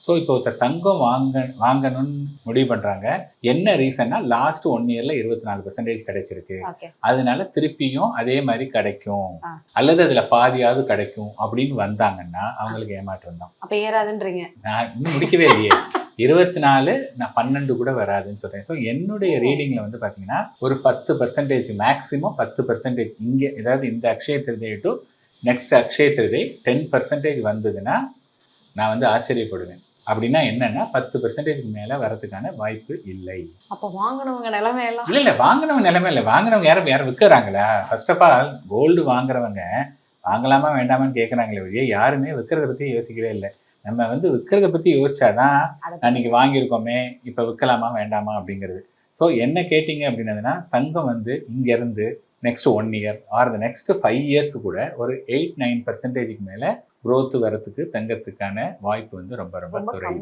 So இப்போ ஒருத்தர் தங்கம் வாங்கணும்னு முடிவு பண்றாங்க. என்ன ரீசன்னா லாஸ்ட் 1 இயர்ல 24% கிடைச்சிருக்கு, அதனால திருப்பியும் அதே மாதிரி கிடைக்கும் அல்லது அதுல பாதியாவது கிடைக்கும் அப்படின்னு வந்தாங்கன்னா அவங்களுக்கு ஏமாற்றம் தான். அப்ப ஏறாதுன்றீங்க? நான் இன்னும் முடிக்கவே இல்லையே. 24 நான் 12 கூட வராதுன்னு சொல்றேன். ஸோ என்னுடைய ரீடிங்ல வந்து பாத்தீங்கன்னா ஒரு 10% மேக்சிமம் 10% இங்க ஏதாவது இந்த அக்ஷய திருதியை டு நெக்ஸ்ட் அக்ஷய திருதி 10% வந்ததுன்னா நான் வந்து ஆச்சரியப்படுவேன். அப்படின்னா என்னன்னா 10% மேல வரதுக்கான வாய்ப்பு இல்லை. அப்ப வாங்குனவங்க நிலைமை எல்லாம் இல்ல வாங்குனவங்க நிலைமை இல்லை. வாங்குனவங்க யாரும் விற்கிறாங்களா? ஃபர்ஸ்ட் ஆஃப் ஆல் கோல்டு வாங்குறவங்க வாங்கலாமா வேண்டாமான்னு கேட்குறாங்களே ஒழிய யாருமே விற்கிறத பத்தி யோசிக்கவே இல்லை. நம்ம வந்து விற்கிறத பத்தி யோசிச்சாதான் அன்னைக்கு வாங்கியிருக்கோமே இப்ப விற்கலாமா வேண்டாமா அப்படிங்கிறது. ஸோ என்ன கேட்டீங்க அப்படின்னதுன்னா தங்கம் வந்து இங்க இருந்து next 1 year R the next 5 years கூட ஒரு 8-9% மேல growth வரத்துக்கு தங்கத்துக்கான வாய்ப்பு வந்து ரொம்ப ரொம்ப குறைவு.